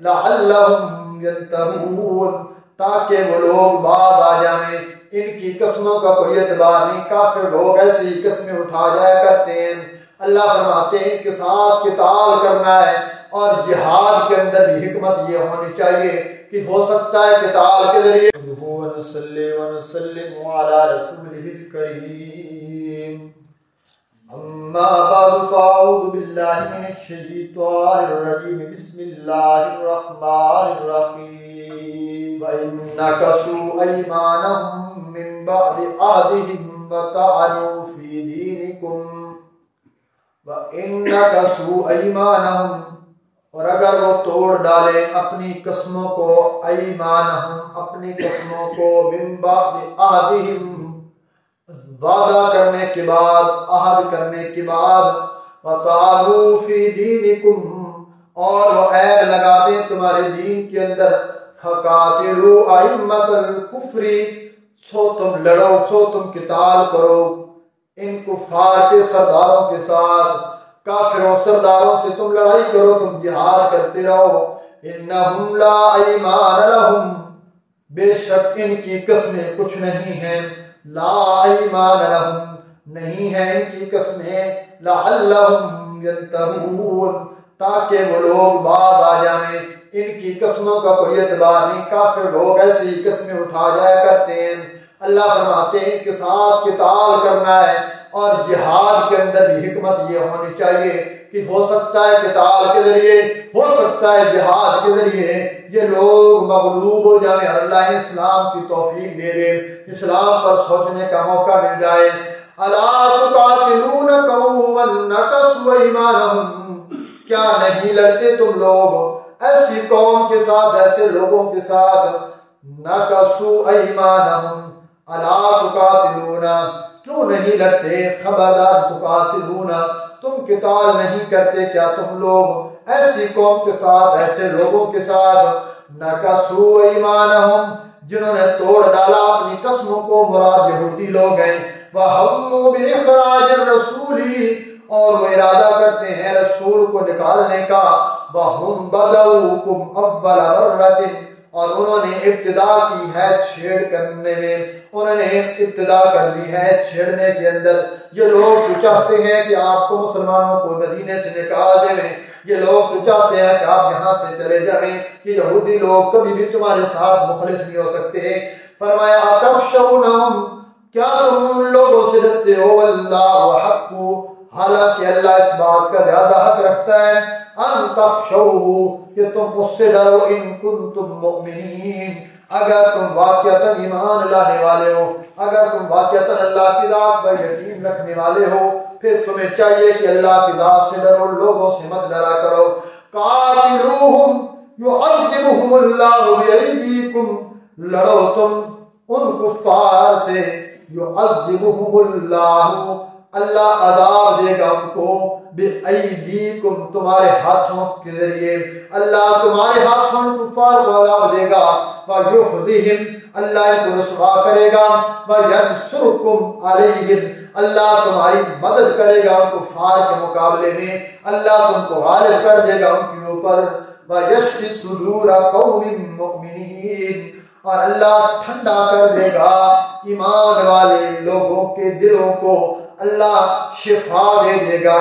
لعلہم ینتہون، تاکہ وہ لوگ باز آ جائیں۔ ان کی قسموں کا کوئی اعتبار نہیں، کافر لوگ ایسی قسمیں اٹھا جایا کرتے ہیں۔ اللہ فرماتے ہیں ان کے ساتھ قتال کرنا ہے، اور جہاد کے اندر بھی حکمت یہ ہونی چاہیے کہ ہو سکتا ہے قتال کے ذریعے ونصلی ونسلم علی رسولہ الکریم۔ اما بعد فاعوذ باللہ من الشیطان الرجیم، بسم اللہ الرحمن الرحیم۔ وَإِن نَكَثُوا أَيْمَانَهُم مِّن بَعْدِ عَهْدِهِمْ وَطَعَنُوا فِي دِينِكُمْ وَإِن نَكَثُوا أَيْمَانَهُمْ، اور اگر وہ توڑ ڈالیں اپنی قسموں کو، ایمانہم اپنی قسموں کو، من بعد عہدہم وعدہ کرنے کے بعد، عہد کرنے کے بعد، وَطَعَنُوا فِي دِينِكُمْ اور وہ عیب لگا دیں تمہارے دین کے اندر، فَقَاتِلُوا أَئِمَّةَ الْكُفْرِ، سو تم لڑو، سو تم قتال کرو ان کفار کے سرداروں کے ساتھ، کافروں سرداروں سے تم لڑائی کرو، تم جہاد کرتے رہو۔ انہم لا ایمان لہم، بے شک ان کی قسمیں کچھ نہیں ہیں، لا ایمان لہم نہیں ہیں ان کی قسمیں، لعلہم ینتہون تاکہ وہ لوگ باز آ جائیں۔ ان کی قسموں کا کوئی اعتبار نہیں، کافر لوگ ایسی قسمیں اٹھا جایا کرتے ہیں۔ اللہ فرماتے ہیں ان کے ساتھ قتال کرنا ہے، اور جہاد کے اندر بھی حکمت یہ ہونی چاہیے کہ ہو سکتا ہے قتال کے ذریعے، ہو سکتا ہے جہاد کے ذریعے یہ لوگ مغلوب ہو جائیں، اللہ اسلام کی توفیق دے دے، اسلام پر سوچنے کا موقع مل جائے۔ الا تقاتلون قوما نکثوا ایمانہم، کیا نہیں لڑتے تم لوگ ایسی قوم کے ساتھ، ایسے لوگوں کے ساتھ، نکثوا ایمانہم، الا تقاتلون کیوں نہیں لڑتے، خبردار تقاتلون تم قتال نہیں کرتے کیا تم لوگ ایسی قوم کے ساتھ، ایسے لوگوں کے ساتھ، نکثوا ایمانہم جنہوں نے توڑ ڈالا اپنی قسموں کو، مراد یہودی لوگ ہیں، وَهَمُّوا بِإِخْرَاجِ الرَّسُولِ اور وہ ارادہ کرتے ہیں رسول کو نکالنے کا، وَهُمْ بَدَوْكُمْ أَوَّلَ مَرَّةٍ اور انہوں نے ابتدا کی ہے چھیڑ کرنے میں، انہوں نے ابتدا کر دی ہے چھیڑنے کے اندر۔ یہ لوگ تو چاہتے ہیں کہ آپ کو مسلمانوں کو مدینے سے نکال دیں، یہ لوگ تو چاہتے ہیں کہ آپ یہاں سے چلے جائیں، کہ یہودی لوگ کبھی بھی تمہارے ساتھ مخلص نہیں ہو سکتے۔ فرمایا أَتَخْشَوْنَهُمْ کیا تم ان لوگوں سے ڈرتے ہو، وَاللَّهُ أَحَقُّ حالانکہ اللہ اس بات کا زیادہ حق رکھتا ہے، ان تخشوہ کہ تم اس سے ڈرو، ان کنتم مؤمنین اگر تم واقعتاً ایمان لانے والے ہو، اگر تم واقعتاً اللہ کی ذات پر یقین رکھنے والے ہو، پھر تمہیں چاہیے کہ اللہ کی ذات سے ڈرو، لوگوں سے مت ڈرا کرو۔ قاتلوہم یعذبہم اللہ بأیدیکم لڑو تم ان کفار سے، یعذبہم اللہ اللہ عذاب دے گا ان کو، بِأَيْدِيكُمْ تمہارے ہاتھوں کے ذریعے، اللہ تمہارے ہاتھوں کفار کو عذاب دے گا، وَيُخْزِهِمْ اللہ ان کو رسوا کرے گا، وَيَنْصُرُكُمْ عَلَيْهِمْ اللہ تمہاری مدد کرے گا ان کفار کے مقابلے میں، اللہ تم کو غالب کر دے گا ان کے اوپر، وَيَشْفِ صُدُورَ قَوْمٍ مُؤْمِنِينَ اور اللہ ٹھنڈا کر دے گا ایمان والے لوگوں کے دلوں کو، اللہ شفا دے دے گا،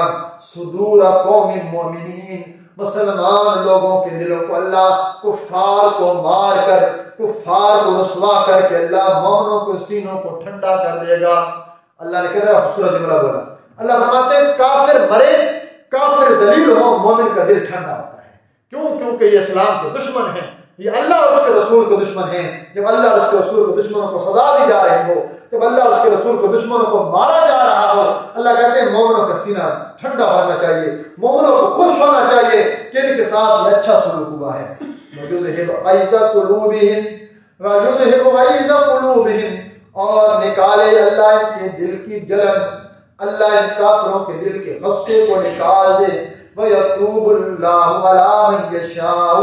صدور قوم مومنین مسلمان لوگوں کے دلوں کو اللہ کفار کو مار کر، کفار کو رسوا کر کے اللہ مومنوں کے سینوں کو ٹھنڈا کر دے گا۔ اللہ نے کہا خوبصورت جملہ بولا، اللہ فرماتے ہیں کافر مرے، کافر ذلیل ہو، مومن کا دل ٹھنڈا ہوتا ہے۔ کیوں؟ کیونکہ یہ اسلام کے دشمن ہیں، یہ اللہ اور اس کے رسول کے دشمن ہیں۔ جب اللہ اور اس کے رسول کے دشمنوں کو سزا دی جا رہی ہو، جب اللہ اور اس کے رسول کے دشمنوں کو مارا جا رہا ہو، اللہ کہتے ہیں مومنوں کا سینہ ٹھنڈا ہونا چاہیے، مومنوں کو خوش ہونا چاہیے کہ ان کے ساتھ یہ اچھا سلوک ہوا ہے۔ وَيُذْهِبْ غَيْظَ قُلُوبِهِمْ وَيُذْهِبْ غَيْظَ قُلُوبِهِمْ اور نکالے اللہ ان کے دل کی جلن، اللہ ان کافروں کے دل کے غصے کو نکال دے۔ وَيَتُوبُ اللَّهُ عَلَىٰ مَن يَشَاءُ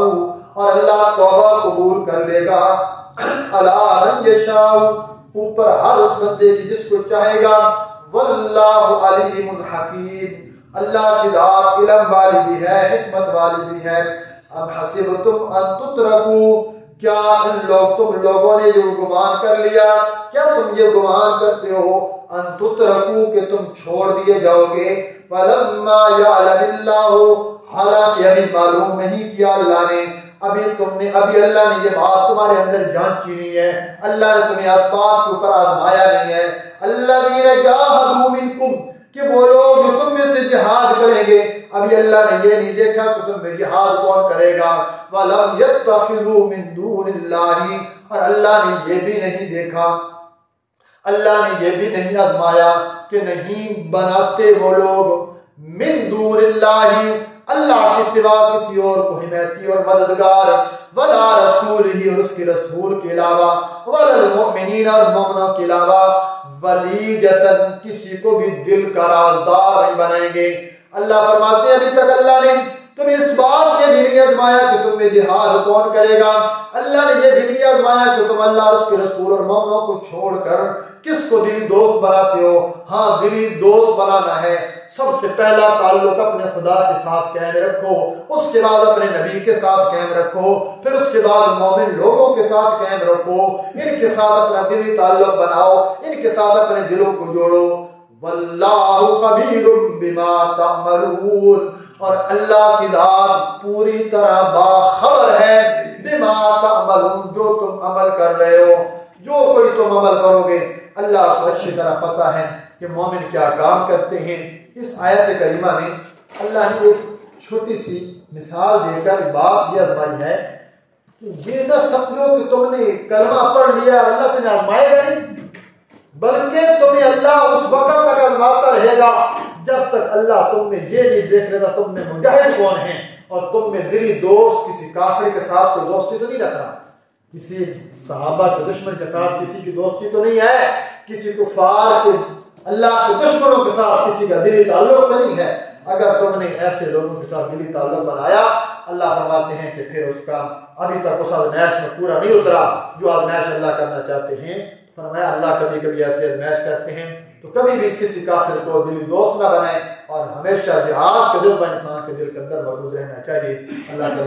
اور اللہ توبہ قبول کر لے گا، عَلَىٰ مَن يَشَاءُ اوپر ہر اس بندے کی جس کو چاہے گا۔ واللہ علیم حکیم اللہ کی ذات علم والی بھی ہے، حکمت والی بھی ہے۔ ام حسبتم ان تترکو، کیا تم لوگوں نے یہ گمان کر لیا، کیا تم یہ گمان کرتے ہو ان تترکو کہ تم چھوڑ دیے جاؤ گے، ولما یعلم اللہ، حالانکہ ابھی معلوم نہیں کیا اللہ نے، ابھی اللہ نے یہ بات تمہارے اندر جانچی نہیں ہے، اللہ نے تمہیں اس بات کے اوپر آزمایا نہیں ہے۔ الذین جاہدوا منکم، کہ وہ لوگ جو تم میں سے جہاد کریں گے، ابھی اللہ نے یہ نہیں دیکھا کہ تم میں جہاد کون کرے گا۔ وَلَمْ يَتَّخِذُوا مِن دُونِ اللَّهِ، اور اللہ نے یہ بھی نہیں دیکھا، اللہ نے یہ بھی نہیں آزمایا کہ نہیں بناتے وہ لوگ من دون اللہ، اللہ کے سوا کسی اور کو حمایتی اور مددگار، ولا رسول ہی، اور اس کے رسول کے علاوہ، ولا المؤمنین، اور مومنوں کے علاوہ، ولیجتن، کسی کو بھی دل کا رازدار نہیں بنائیں گے۔ اللہ فرماتے ہیں ابھی تک اللہ نے تمہیں اس بات نے بھی نہیں آزمایا کہ تم میں جہاد کون کرے گا، اللہ نے یہ بھی نہیں آزمایا کہ تم اللہ اور اس کے رسول اور مومنوں کو چھوڑ کر کس کو دلی دوست بناتے ہو۔ ہاں، دلی دوست بنانا ہے، سب سے پہلا تعلق اپنے خدا کے ساتھ قائم رکھو، اس کے بعد اپنے نبی کے ساتھ قائم رکھو، پھر اس کے بعد مومن لوگوں کے ساتھ قائم رکھو، ان کے ساتھ اپنا دلی تعلق بناؤ، ان کے ساتھ اپنے دلوں کو جوڑو۔ واللہ خبیر بما تعملون، اور اللہ کی ذات پوری طرح باخبر ہے بما تعملون، جو تم عمل کر رہے ہو، جو کوئی تم عمل کرو گے، اللہ کو اچھی طرح پتہ ہے کہ مومن کیا کام کرتے ہیں۔ اس آیت کریمہ میں اللہ نے ایک چھوٹی سی مثال دے کر بات یہ آزمائی ہے کہ یہ نہ سمجھو کہ تم نے کلمہ پڑھ لیا اللہ تمہیں آزمائے گا نہیں، بلکہ تمہیں اللہ اس وقت تک آزماتا رہے گا جب تک اللہ تم میں یہ نہیں دیکھ لیتا تم میں مجاہد کون ہیں، اور تم میں دلی دوست کسی کافر کے ساتھ کوئی دوستی تو نہیں رکھ رہا، کسی صحابہ کے دشمن کے ساتھ کسی کی دوستی تو نہیں ہے، کسی کفار کے اللہ کے دشمنوں کے ساتھ کسی کا دلی تعلق تو نہیں ہے۔ اگر تم نے ایسے لوگوں کے ساتھ دلی تعلق بنایا، اللہ فرماتے ہیں کہ پھر اس کا ابھی تک اس آزمائش میں پورا نہیں اترا جو آزمائش اللہ کرنا چاہتے ہیں۔ فرمایا اللہ کبھی کبھی ایسی آزمائش کرتے ہیں تو کبھی بھی کسی کافر کو دلی دوست نہ بنائیں، اور ہمیشہ جہاد کا جذبہ انسان کے دل کے اندر موجود رہنا چاہیے۔ اللہ کا